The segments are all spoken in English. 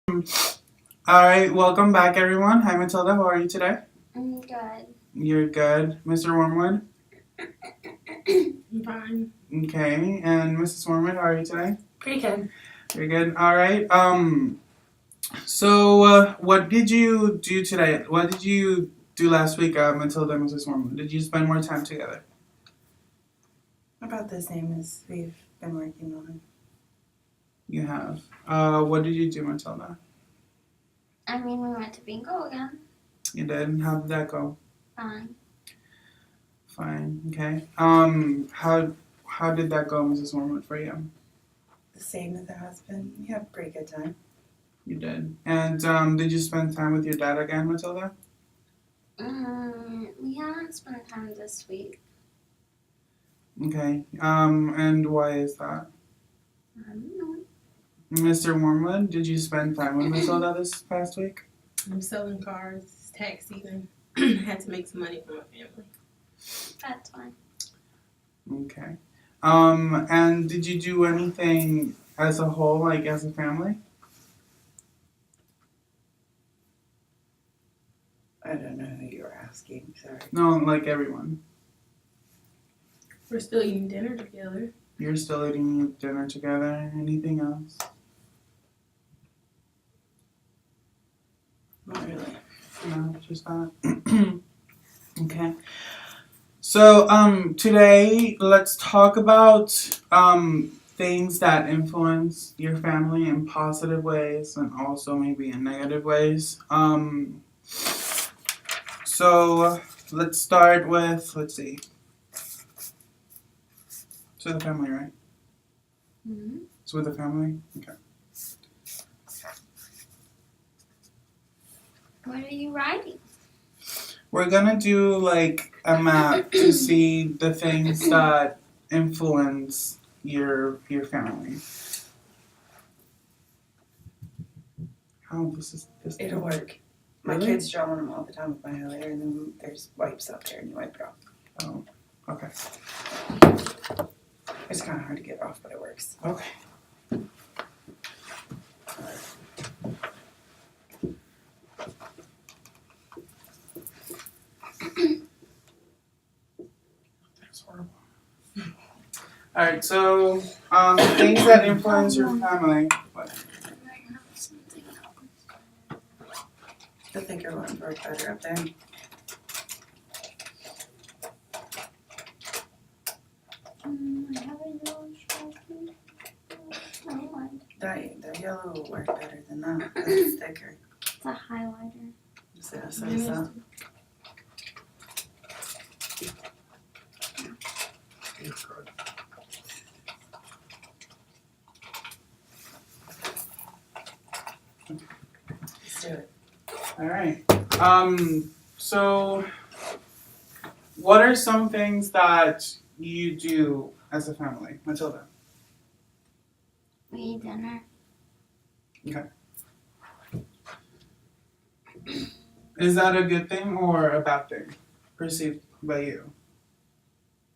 All right, welcome back, everyone. Hi, Matilda. How are you today? I'm good. You're good, Mr. Wormwood. I'm fine. Okay, and Mrs. Wormwood, how are you today? Pretty good. You're good. All right. What did you do today? What did you do last week, Matilda and Mrs. Wormwood? Did you spend more time together? About the same as we've been working on. You have. What did you do, Matilda? We went to bingo again. You did. How did that go? Fine. Fine. Okay. How did that go, Mrs. Wormwood, for you? The same as it has been. We had a pretty good time. You did. And did you spend time with your dad again, Matilda? We haven't spent time this week. Okay. And why is that? I don't know. Mr. Wormwood, did you spend time with Matilda this past week? I'm selling cars. It's tax season. I had to make some money for my family. That's fine. Okay. And did you do anything as a whole, like as a family? I don't know who you were asking. Sorry. No, like everyone. We're still eating dinner together. You're still eating dinner together. Anything else? Not really. No, just that. Okay. So, today let's talk about things that influence your family in positive ways and also maybe in negative ways. So let's start with, let's see. It's with the family, right? Mm-hmm. It's with the family? Okay. What are you writing? We're gonna do like a map to see the things that influence your family. How this It'll work. My Really? kids drawing them all the time with my highlighter, and then there's wipes up there, and you wipe it off. Oh, okay. It's kind of hard to get off, but it works. Okay. That's horrible. All right, so things that influence your family. What? The thicker ones work better up there. I have a yellow Sharpie. Never mind. The yellow will work better than that. It's thicker. It's a highlighter. So. Let's do it. All right. So what are some things that you do as a family, Matilda? We eat dinner. Is that a good thing or a bad thing, perceived by you?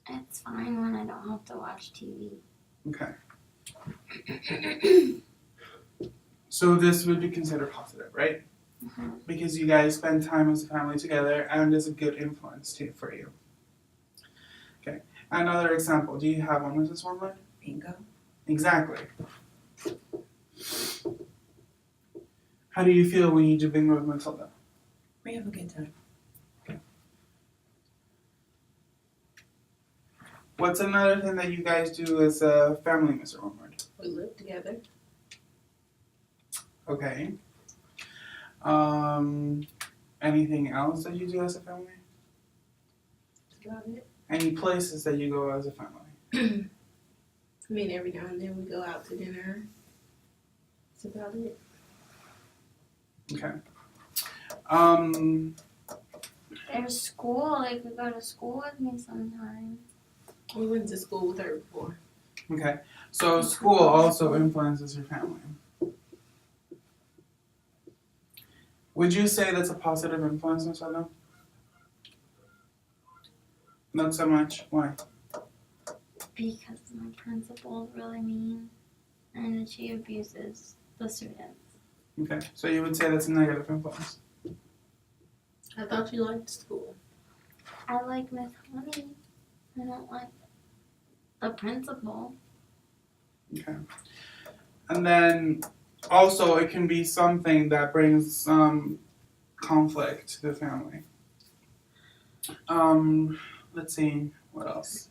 It's fine when I don't have to watch TV. Okay. So this would be considered positive, right? Mm-hmm. Because you guys spend time as a family together and is a good influence too for you. Okay. Another example. Do you have one, Mrs. Wormwood? Bingo. Exactly. How do you feel when you do bingo with Matilda? We have a good time. What's another thing that you guys do as a family, Mr. Wormwood? We live together. Okay. Anything else that you do as a family? That's about it. Any places that you go as a family? Every now and then we go out to dinner. That's about it. Okay. There's school. They could go to school with me sometime. We went to school with her before. Okay. So school also influences your family. Would you say that's a positive influence, Matilda? Not so much. Why? Because my principal is really mean and she abuses the students. Okay, so you would say that's a negative influence. I thought you liked school. I like Miss Honey. I don't like the principal. Okay. And then also it can be something that brings conflict to the family. Let's see, what else?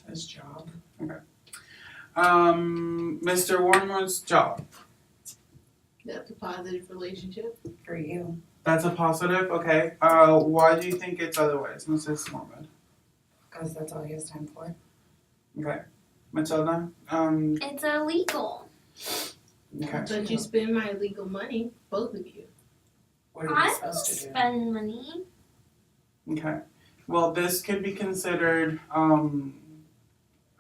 His job. Okay. Mr. Warner's job. That's a positive relationship. For you. That's a positive, okay. Why do you think it's otherwise, Mrs. Mormon? Because that's all he has time for. Okay. Matilda? It's illegal. Okay. But you spend my legal money, both of you. What are you I don't supposed to do? spend money. Okay. Well, this could be considered, I'm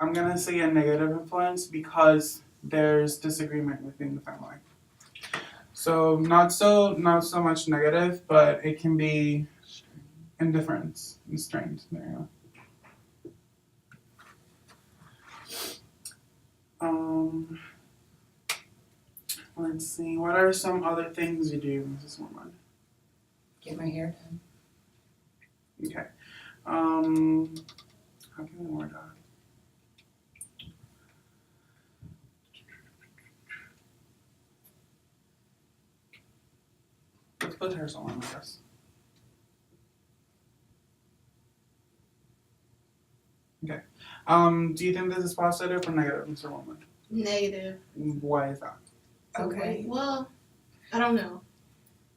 gonna say a negative influence because there's disagreement within the family. So not so much negative, but it can be indifference and strained. There you go. Let's see. What are some other things you do, Mrs. Mormon? Get my hair done. Okay. How can we word that? Let's put hair salon, I guess. Okay. Do you think this is positive or negative, Mr. Woman? Negative. Why is that? Okay. Well, I don't know.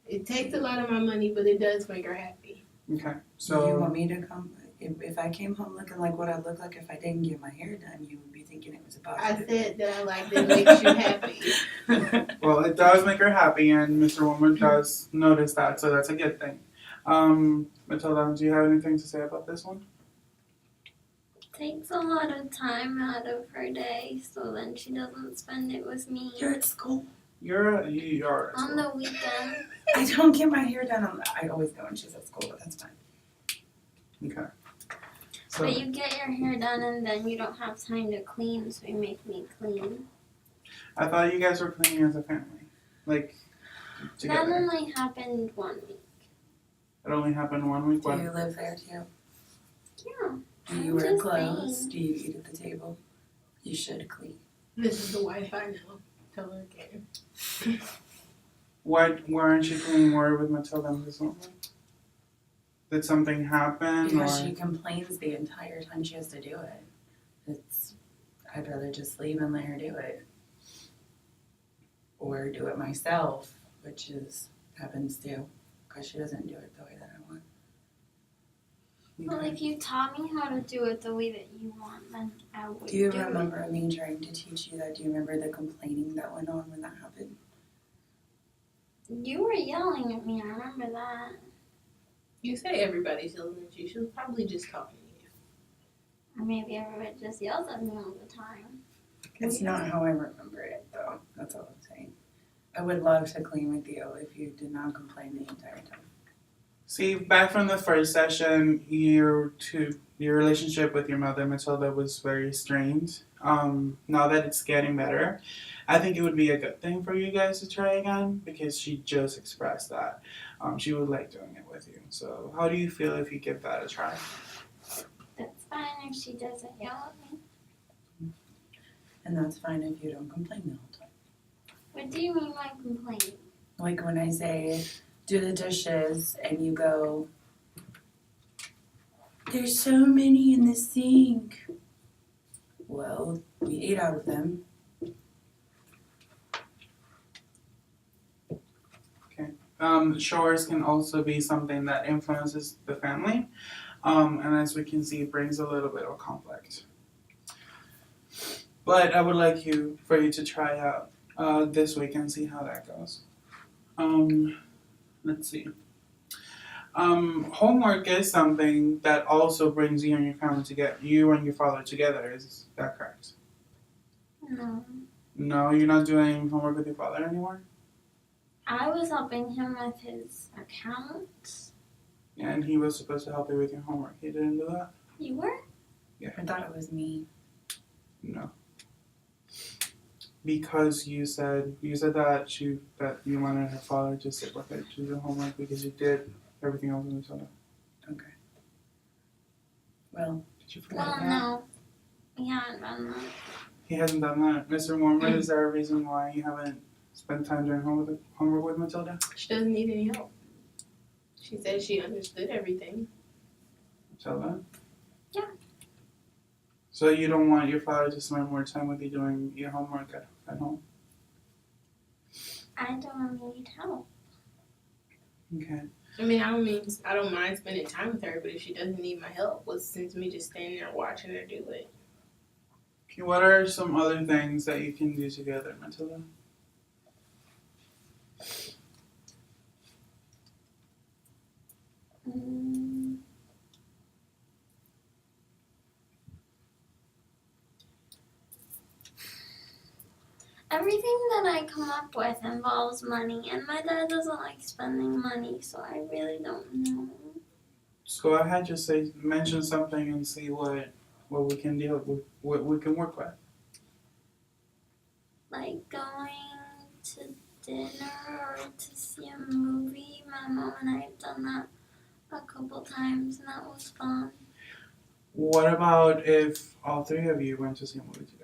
It takes a lot of my money, but it does make her happy. Okay. So you want So me to come? If I came home looking like what I look like if I didn't get my hair done, you would be thinking it was a I positive. said that I like that makes you happy. well, it does make her happy, and Mr. Woman does notice that, so that's a good thing. Matilda, do you have anything to say about this one? Takes a lot of time out of her day, so then she doesn't spend it with me. You're at school. You are. On the weekend. I don't get my hair done. I always go when she's at school, but that's fine. Okay. So But you get your hair done and then you don't have time to clean, so you make me clean. I thought you guys were cleaning as a family, like That together. only happened 1 week. It only happened 1 week. Do What? you live there too? Yeah. Do you I'm wear just clothes? saying. Do you eat at the table? You should clean. This is the wife I know. Tell her again. Why weren't you cleaning more with Matilda this one? Did something happen? Because or? she complains the entire time she has to do it. I'd rather just leave and let her do it. Or do it myself, which happens too. Because she doesn't do it the way that I want. Well, if you taught me how to do it the way that you want, then I would Do you do remember me trying to teach you that? Do you remember the complaining that went on when that happened? it. You were yelling at me, I remember that. You say everybody's yelling at you. She was probably just talking to you. Or maybe everybody just yells at me all the time. It's not how I remember it, though. That's all I'm saying. I would love to clean with you if you did not complain the entire time. See, back from the first session, your relationship with your mother, Matilda, was very strained. Now that it's getting better, I think it would be a good thing for you guys to try again because she just expressed that she would like doing it with you. So, how do you feel if you give that a try? That's fine if she doesn't yell at me. And that's fine if you don't complain the whole time. What do you mean by complaining? Like when I say, do the dishes, and you go, there's so many in the sink. Well, we ate out of them. Chores can also be something that influences the family, and as we can see, it brings a little bit of conflict. But I would like for you to try out this week and see how that goes. Let's see. Homework is something that also brings you and your family together, you and your father together. Is that correct? No. No, you're not doing homework with your father anymore? I was helping him with his accounts. Yeah, and he was supposed to help you with your homework. He didn't do that? You were? Yeah. I thought it was me. No. because you said that you wanted her father to sit with it to do the homework because you did everything else in the soda. Okay. Well, Did you forget Well, that? no. We haven't done that. He hasn't done that. Mr. Warmer, is there a reason why you haven't spent time doing homework with Matilda? She doesn't need any help. She said she understood everything. Matilda? Yeah. So you don't want your father to spend more time with you doing your homework at home? I don't need help. Okay. I mean, I don't mind spending time with her, but if she doesn't need my help, what's the sense of me just standing there watching her do it? Okay, what are some other things that you can do together, Matilda? Mm. Everything that I come up with involves money, and my dad doesn't like spending money, so I really don't know. Just go ahead, just mention something and see what we can deal with, what we can work with. Like going to dinner or to see a movie. My mom and I have done that a couple times, and that was fun. What about if all three of you went to see a movie together?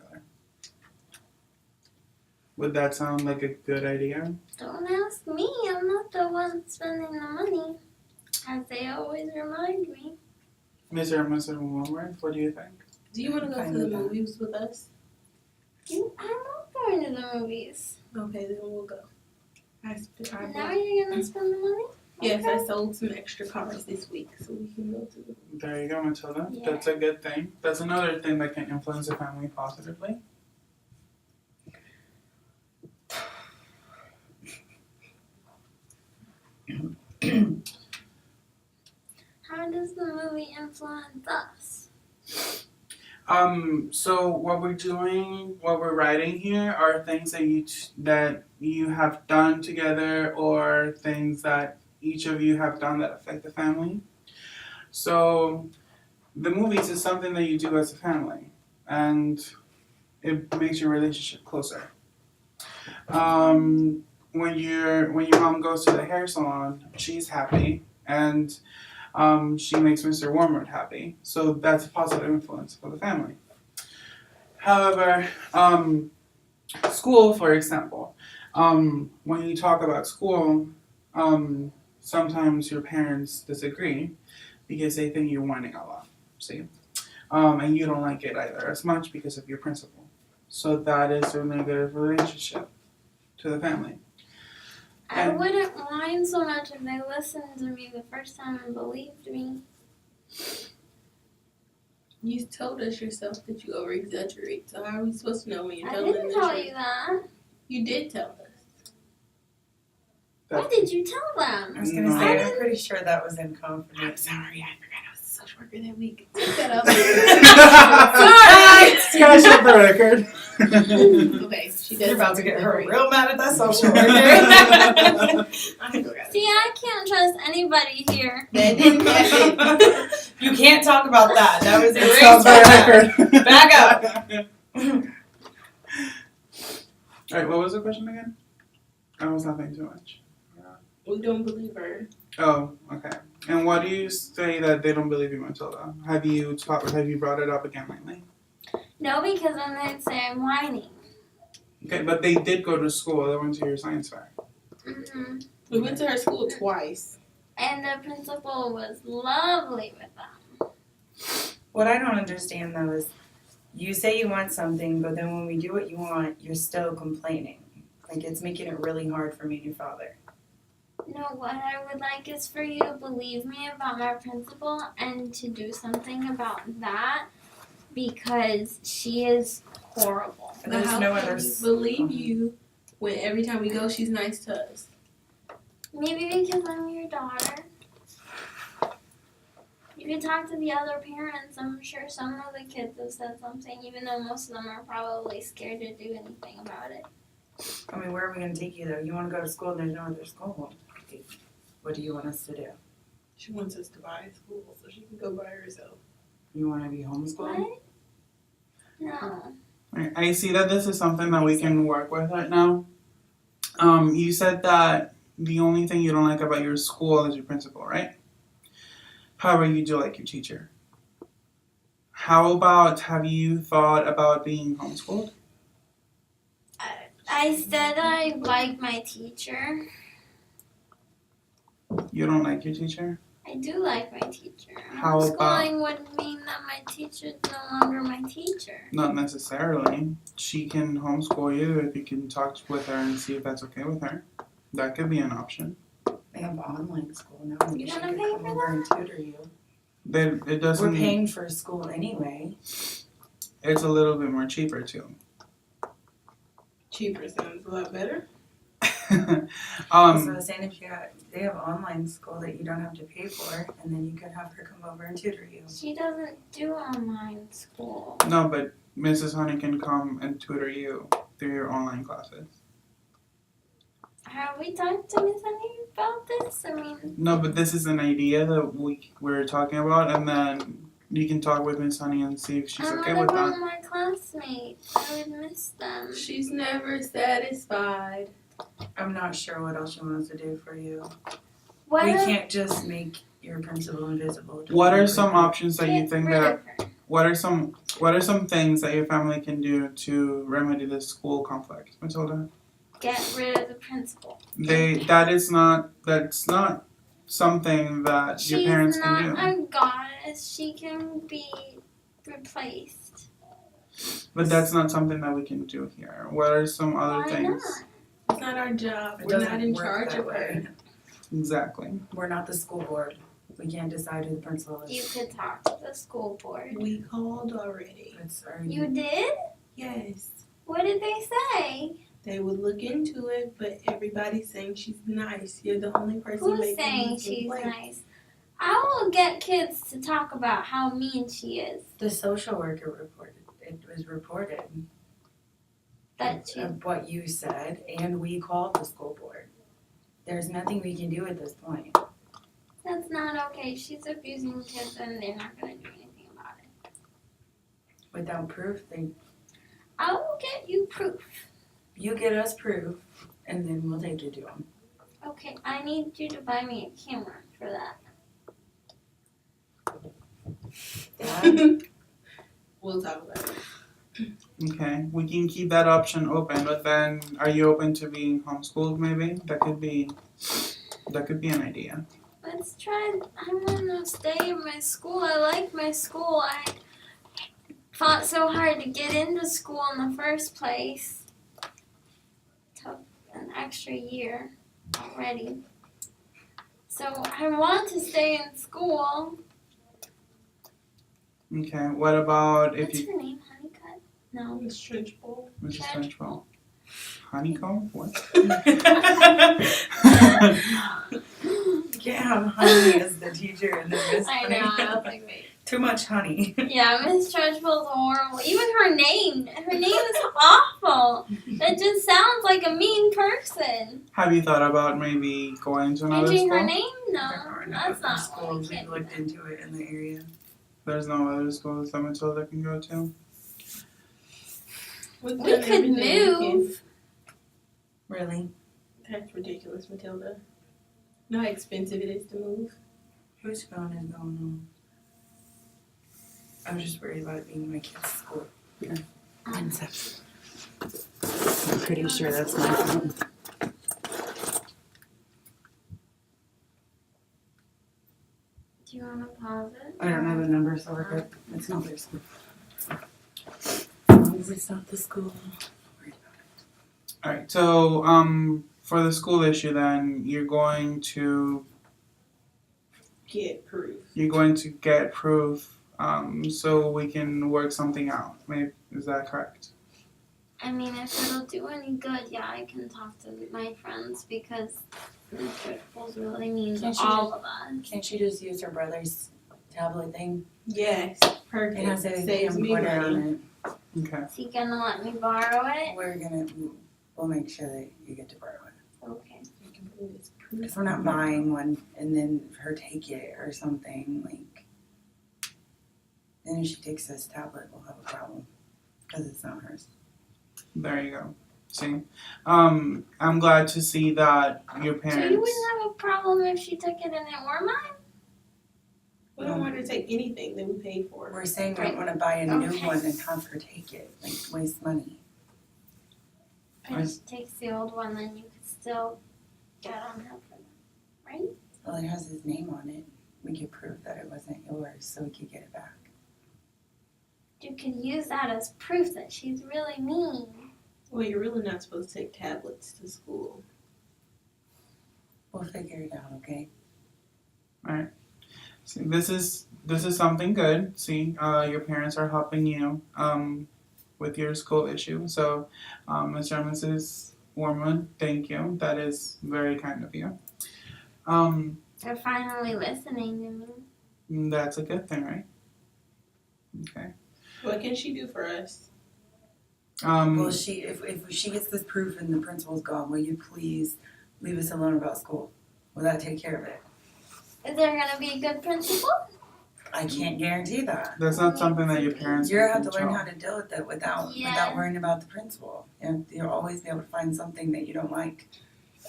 Would that sound like a good idea? Don't ask me, I'm not the one spending the money, as they always remind me. Mr. and Mrs. Woolworth, what do you think? Do you want to go Fine to the with that. movies with us? I love going to the movies. Okay, then we'll go. Now you're gonna spend the money? Yes, Okay. I sold some extra cars this week, so we can go to the. There you go, Matilda. Yeah. That's a good thing. That's another thing that can influence a family positively. How does the movie influence us? So what we're writing here are things that you have done together, or things that each of you have done that affect the family. So the movies is something that you do as a family, and it makes your relationship closer. When your mom goes to the hair salon, she's happy, and she makes Mr. Wormwood happy. So that's a positive influence for the family. However, school, for example, when you talk about school, sometimes your parents disagree because they think you're whining a lot. See, and you don't like it either as much because of your principal. So that is a negative relationship to the family. I wouldn't mind so much if they listened to me the first time and believed me. You told us yourself that you over exaggerate, so how are we supposed to know when you're I telling didn't the tell truth? you that. You did tell us. What did you tell them? I was gonna say, I'm pretty sure that was in confidence. I'm sorry, I forgot I was a social worker that week. Take that up. Scratch up the record. Okay, she does. You're about to get her agree. real mad at that social worker. I forgot. See, I can't trust anybody here. That didn't happen. You can't talk about that. That was Scratch erased. the record. Back up. Alright, what was the question again? I was laughing too much. We don't believe her. Oh, okay. And why do you say that they don't believe you, Matilda? Have you brought it up again lately? No, because then they'd say I'm whining. Mm-hmm. Okay, but they did go to school. They went to your science fair. Mm-hmm. We went to her school twice. And the principal was lovely with them. What I don't understand though is, you say you want something, but then when we do what you want, you're still complaining. Like, it's making it really hard for me and your father. No, what I would like is for you to believe me about my principal and to do something about that, because she is horrible. But there's How no can other. we believe you when every time we go, she's nice to us? Maybe because I'm your daughter. You could talk to the other parents. I'm sure some of the kids have said something, even though most of them are probably scared to do anything about it. I mean, where are we gonna take you though? You wanna go to school, there's no other school. What do you want us to do? She wants us to buy a school so she can go by herself. You wanna be homeschooled? What? No. I see that this is something that we can work with right now. You said that the only thing you don't like about your school is your principal, right? However, you do like your teacher. How about, have you thought about being homeschooled? I said I like my teacher. You don't like your teacher? I do like my teacher. How about- Homeschooling would mean that my teacher is no longer my teacher. Not necessarily. She can homeschool you if you can talk with her and see if that's okay with her. That could be an option. They have online school now. Maybe You she gonna could pay come for over and tutor you. Then it doesn't. We're paying for school anyway. It's a little bit more cheaper too. Cheaper sounds a lot better. So I um, was saying they have online school that you don't have to pay for, and then you could have her come over and tutor you. She doesn't do online school. no, but Mrs. Honey can come and tutor you through your online classes. Have we talked to Miss Honey about this? I mean, No, but this is an idea that we're talking about, and then you can talk with Miss Honey and see if she's I okay want with to go that. with my classmates. I would miss them. She's never satisfied. I'm not sure what else she wants to do for you. What We if- can't just make your principal invisible. to What are work some with you. options that you get think rid that? of her? What are some things that your family can do to remedy this school conflict, Matilda? Get rid of the principal. That's not something that your parents She's can not do. a goddess. She can be replaced. But that's not something that we can do here. What are some other Why things? not? It's not our job. It We're doesn't not in work charge that of way. her. Exactly. We're not the school board. We can't decide who the principal You is. could talk to the school board. We called already. It's already. You did? Yes. What did they say? They would look into it, but everybody's saying she's nice. You're the only person Who's making saying these she's complaints. nice? I will get kids to talk about how mean she is. The social worker reported. It was reported That she. of what you said, and we called the school board. There's nothing we can do at this point. That's not okay. She's abusing kids, and they're not gonna do anything about it. Without proof, I will get you proof. you get us proof, and then we'll take you to them. Okay, I need you to buy me a camera for that. We'll talk about it. Okay. We can keep that option open, but then are you open to being homeschooled maybe? That could be an idea. Let's try. I want to stay in my school. I like my school. I fought so hard to get into school in the first place. Took an extra year already. So I want to stay in school. Okay. What about if What's you her name? Honeycutt? No. Miss Trenchbull. Mrs. Trench Trenchbull? Honeycomb? What? You can't have honey as the teacher and then Miss I Honey. know. I was like, wait. Too much honey. Yeah, Miss Trudgebull's horrible. Even her name is awful. It just sounds like a mean person. Have you thought about maybe going to another Changing school? her name? There No, are no that's other not schools. we We can't looked do into it in the area. There's no other schools that Matilda can go to? We've We done could everything we can. move. Really? That's ridiculous, Matilda. You know how expensive it is to move? Whose phone is going on? I'm just worried about it being my kid's school. One second. I'm pretty sure that's my phone. Do you want to pause it? I don't know the number, so we're good. It's not their school. As long as it's not the school. Alright, so for the school issue then you're going to Get proof. get proof so we can work something out. Maybe is that correct? I mean, if it'll do any good, yeah, I can talk to my friends because Miss Trudgebull's really mean to Can't she all of us. Can't she just use her brother's tablet thing? Yes, perfect. It has a Saves me camcorder on money. it. Okay. Is he gonna let me borrow it? We'll make sure that you get to borrow it. Okay. You can put it as proof. If we're not buying one and then her take it or something, like, then if she takes this tablet, we'll have a problem. Because it's not hers. There you go. See, I'm glad to see that your So parents. you wouldn't have a problem if she took it and it were mine? We don't want her to take anything that we paid for. We're saying we Right. don't want to buy a new Okay. one and have her take it. Like, waste money. But if she takes the old one, then you could still get on her for them, right? Well, it has his name on it. We could prove that it wasn't yours so we could get it back. You could use that as proof that she's really mean. Well, you're really not supposed to take tablets to school. We'll figure it out, okay? See, this is something good. See, your parents are helping you with your school issue. So, Mr. and Mrs. Wormwood, thank you. That is very kind of you. They're finally listening to me. That's a good thing, right? Okay. What can she do for us? Well, if she gets this proof and the principal's gone, will you please leave us alone about school? Will that take care of it? Is there gonna be a good principal? I can't guarantee that. That's not something that your parents You can have to learn control. how to deal with it without Yeah. worrying about the principal. And you'll always be able to find something that you don't like.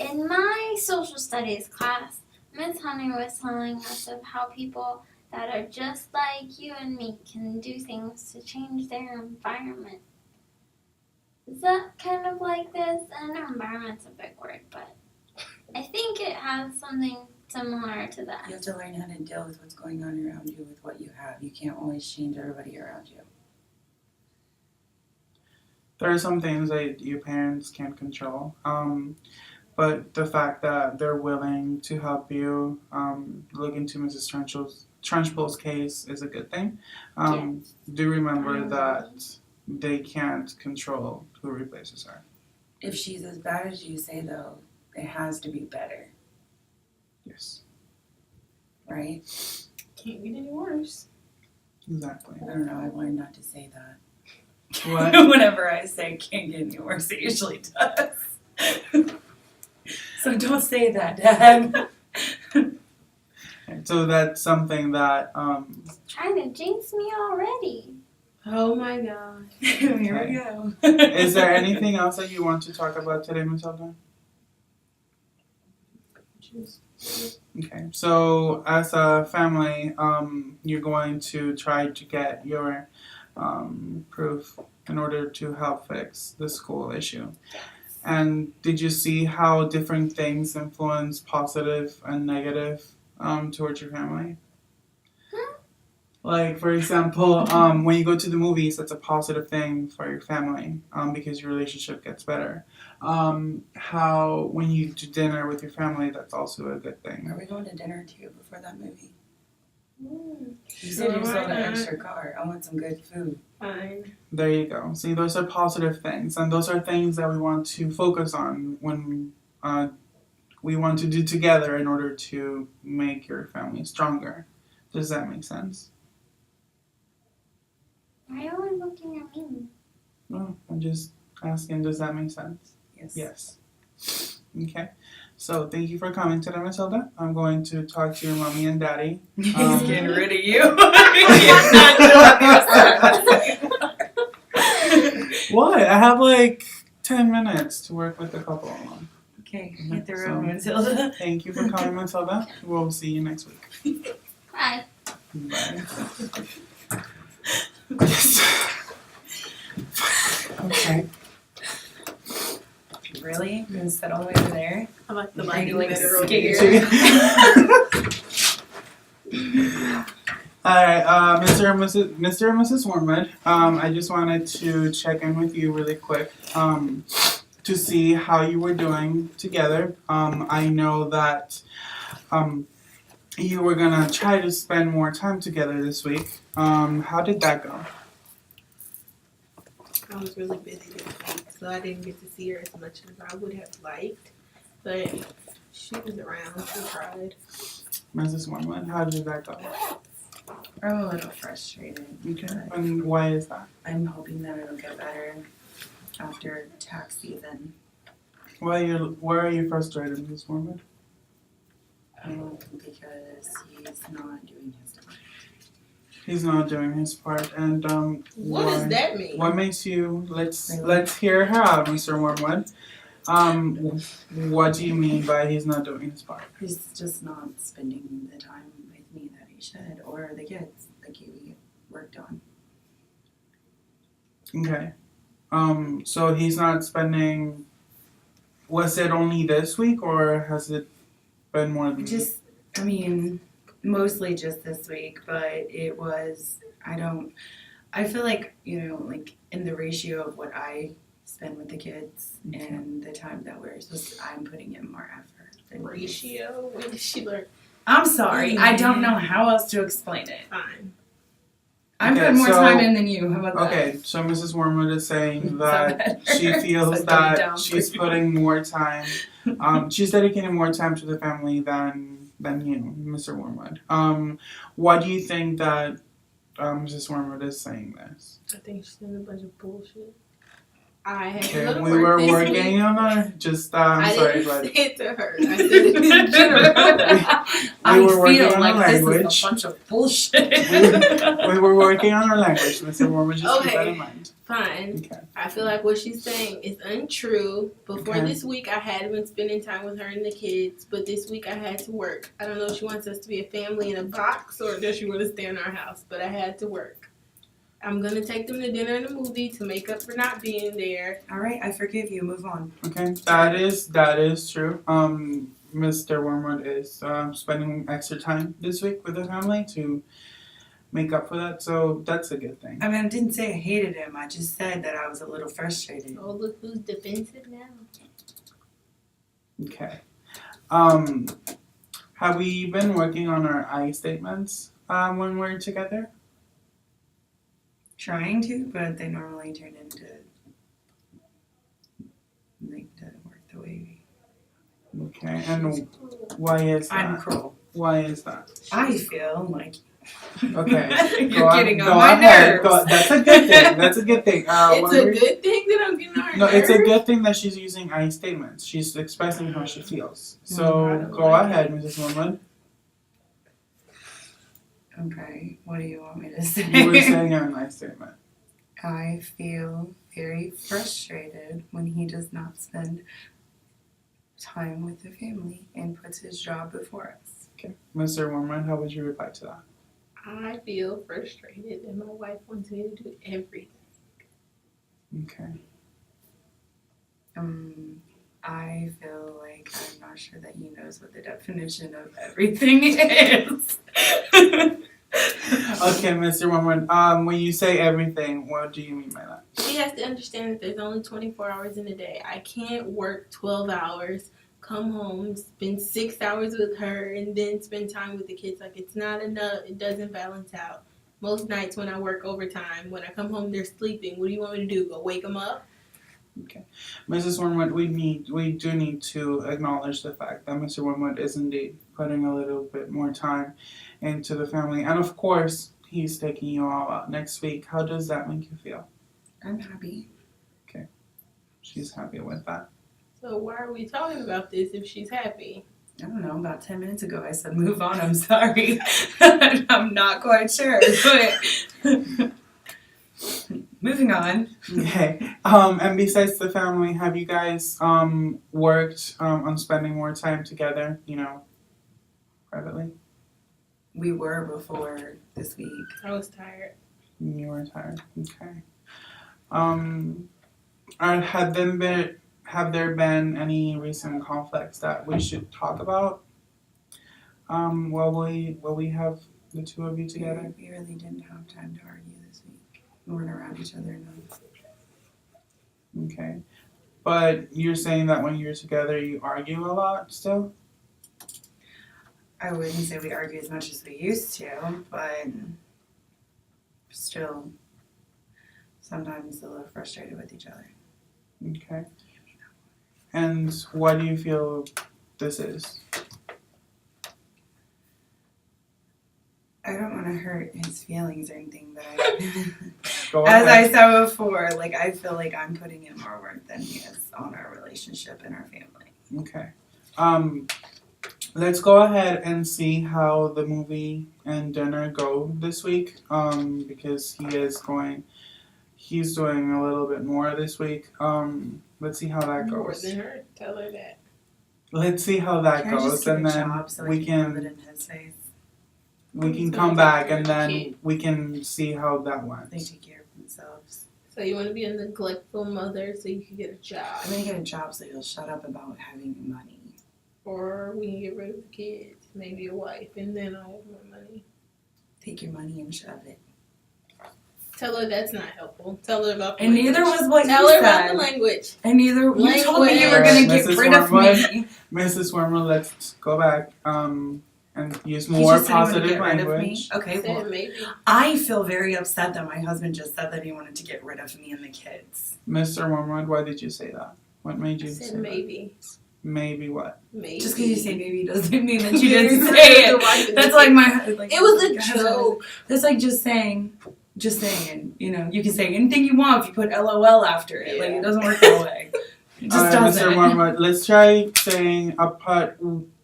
In my social studies class, Miss Hunter was telling us of how people that are just like you and me can do things to change their environment. Is that kind of like this? I know environment's a big word, but I think it has something similar to that. You have to learn how to deal with what's going on around you with what you have. You can't always change everybody around you. There are some things that your parents can't control. But the fact that they're willing to help you look into Mrs. Trunchbull's case is a good thing. Do remember that they can't control who replaces her. If she's as bad as you say, though, it has to be better, Yes, right? Can't get any worse. exactly. I don't know. I learned not to say that. What? Whenever I say can't get any worse, it usually does. So don't say that, Dad. So that's something that Trying to jinx me already. Oh my god. Here we go. is there anything else that you want to talk about today, Matilda? Okay, so as a family, you're going to try to get your proof in order to help fix the school issue. And did you see how different things influence positive and negative towards your family? Like, for example, when you go to the movies, that's a positive thing for your family because your relationship gets better. How when you do dinner with your family, that's also a good thing. Are we going to dinner too before that movie? Mm, You said you sure, sold why an not? extra car. I want some good food. Fine. There you go. See, those are positive things, and those are things that we want to focus on when we want to do together in order to make your family stronger. Does that make sense? Why are you always looking at me? No, I'm just asking, does that make sense? Yes. Yes. Okay. So thank you for coming today, Matilda. I'm going to talk to your mommy and daddy. He's Um, getting rid of you. He's not doing this. What? I have like 10 minutes to work with the couple. Okay, hit the road, Matilda. Thank you for coming, Matilda. We'll see you next week. Bye. Bye. Okay. Really? You're gonna sit all the way over there? I like the Are lighting you, like, better over scared? here. Alright, Mr. and Mrs. Wormwood, I just wanted to check in with you really quick to see how you were doing together. I know that you were gonna try to spend more time together this week. How did that go? I was really busy this week, so I didn't get to see her as much as I would have liked. But she was around. She tried. Mrs. Wormwood, how did that go? I'm a little frustrated. Okay, and why is that? I'm hoping that it'll get better after tax season. Why are you frustrated, Mrs. Wormwood? Because he's not doing his job. He's not doing his part, and What does that mean? what makes you? Let's hear her out, Mr. Wormwood. What do you mean by he's not doing his part? He's just not spending the time with me that he should, or the kids, like he worked on. Okay. So he's not spending. Was it only this week, or has it been more than? Just, I mean, mostly just this week, but it was. I feel like like in the ratio of what I spend with the kids and the time that we're supposed to, I'm putting in more effort. Ratio? When did she learn? I'm sorry, I don't know how else to explain it. Fine. I'm Okay, putting more so- time in than you. How about that? Okay, so Mrs. Wormwood is saying So that bad. she feels So dumb that down she's for you. putting more time. She's dedicating more time to the family than you, Mr. Wormwood. Why do you think that Mrs. Wormwood is saying this? I think she's saying a bunch of bullshit. I had to Okay, go to we work were this working week. on that. Just I'm I sorry, didn't but say it to her. I said it in general. I were working feel on like the this language. is a bunch of bullshit. we were working on our language, Mr. Wormwood. Just keep that Okay. in mind. Fine. Okay. I feel like what she's saying is untrue. Before Okay. this week, I had been spending time with her and the kids, but this week I had to work. I don't know if she wants us to be a family in a box or does she want to stay in our house, but I had to work. I'm going to take them to dinner and a movie to make up for not being there. All right, I forgive you. Move on. Okay, that is true. Mr. Wormwood is spending extra time this week with the family to make up for that, so that's a good thing. I mean, I didn't say I hated him. I just said that I was a little frustrated. Oh, look who's defensive now. Okay. Have we been working on our I statements when we're together? Trying to, but they normally turn into doesn't work the way Okay, and why is I'm that? cruel. Why is that? I feel like Okay. you're getting on go my ahead. nerves. That's a good thing. That's a good thing. It's a good thing that I'm getting on her No, it's a nerves. good thing that she's using I statements. She's expressing how she feels. I So don't go like ahead, Mrs. Wormwood. Okay, what do you want me to say? You were saying an I statement. I feel very frustrated when he does not spend time with the family and puts his job before us. Okay. Mr. Wormwood, how would you reply to that? I feel frustrated and my wife wants me to do everything. Okay. I feel like I'm not sure that he knows what the definition of everything is. Okay, Mr. Wormwood. When you say everything, what do you mean by that? She has to understand that there's only 24 hours in a day. I can't work 12 hours, come home, spend 6 hours with her, and then spend time with the kids. Like, it's not enough. It doesn't balance out. Most nights when I work overtime, when I come home, they're sleeping. What do you want me to do? Go wake them up? Mrs. Wormwood, we do need to acknowledge the fact that Mr. Wormwood is indeed putting a little bit more time into the family. And of course, he's taking you all out next week. How does that make you feel? I'm happy. She's happy with that. So why are we talking about this if she's happy? I don't know, about 10 minutes ago I said move on, I'm sorry. I'm not quite sure, but moving on. Okay. And besides the family, have you guys worked on spending more time together, privately? We were before this week. I was tired. You were tired. Okay. And have there been any recent conflicts that we should talk about? While we have the two of you together? We really didn't have time to argue this week. We weren't around each other enough. Okay. But you're saying that when you're together you argue a lot still? I wouldn't say we argue as much as we used to, but still sometimes a little frustrated with each other. Okay. And why do you feel this is? I don't want to hurt his feelings or anything, but Go as ahead. I said before, I feel like I'm putting in more work than he is on our relationship and our family. Okay. let's go ahead and see how the movie and dinner go this week. Because he's doing a little bit more this week. Let's see how that More goes. than her. Tell her that. Let's see how that Can I just goes, get and a then job so I we can rub can it in his face? come back, and Take care then of the kid. we can see how that went. They take care of themselves. So you want to be a neglectful mother so you can get a job. I'm gonna get a job so he'll shut up about having money. Or we can get rid of the kids, maybe a wife, and then I'll have more money. Take your money and shove it. Tell her that's not helpful. Tell her about the And language. neither was what Tell you her about the said. language. And neither you told me you were Language. gonna get Mrs. rid of Wormwood. me. Mrs. Wormwood, let's go back and use He more just said he wanted to positive get rid of me. language. Okay, Said well, maybe. I feel very upset that my husband just said that he wanted to get rid of me and the kids. Mr. Wormwood, why did you say that? What made you I say said that? maybe. Maybe what? Maybe. Just because you say maybe doesn't mean that you You didn't didn't say say it. the right That's thing. like my like. It was a my husband- joke. That's like just saying. You know, you can say anything you want if you put LOL after it. Like, it doesn't work that way. It just doesn't. Mr. Wormwood, let's try saying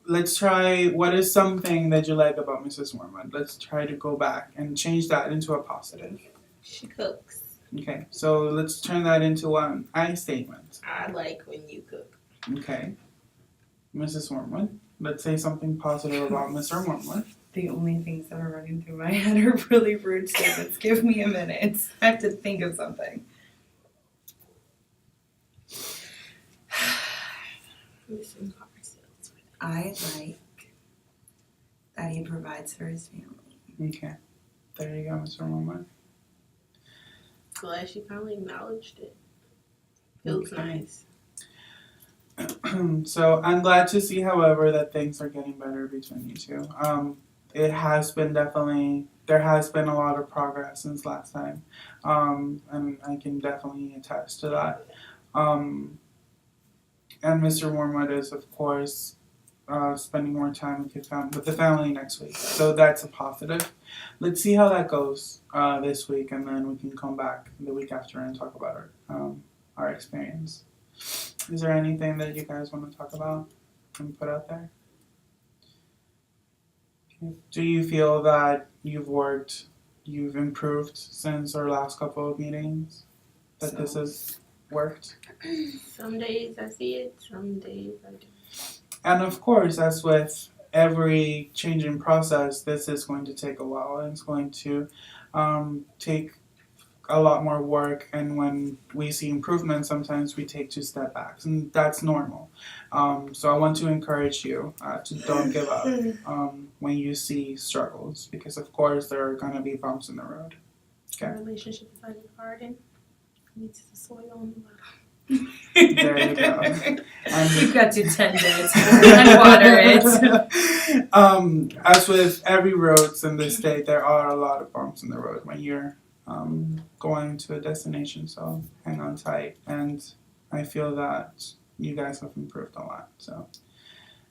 let's try what is something that you like about Mrs. Wormwood. Let's try to go back and change that into a positive. She cooks. Okay, so let's turn that into an I statement. I like when you cook. Okay, Mrs. Wormwood, let's say something positive about Mr. Wormwood. The only things that are running through my head are really rude statements. Give me a minute. I have to think of something. Listen, car sales. I like that he provides for his family. Okay, there you go, Mr. Wormwood. Glad she finally acknowledged it. Feels Okay. nice. So I'm glad to see, however, that things are getting better between you two. It has been there has been a lot of progress since last time, and I can definitely attest to that. And Mr. Wormwood is, of course, spending more time with the family next week, so that's a positive. Let's see how that goes this week, and then we can come back the week after and talk about our experience. Is there anything that you guys want to talk about and put out there? Okay. Do you feel that you've improved since our last couple of meetings? That this has worked? Some days I see it, some days I don't. And of course, as with every changing process, this is going to take a while, and it's going to take a lot more work, and when we see improvement, sometimes we take 2 step backs, and that's normal. So I want to encourage you to don't give up when you see struggles, because of course there are going to be bumps in the road. Okay. Our relationship is like a garden. It needs the soil on the bottom. There you go. And You've got to tend it and water it. As with every roads in this state, there are a lot of bumps in the road when you're going to a destination, so hang on tight. And I feel that you guys have improved a lot. So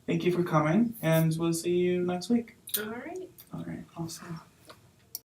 thank you for coming, and we'll see you next week. All right. All right, awesome.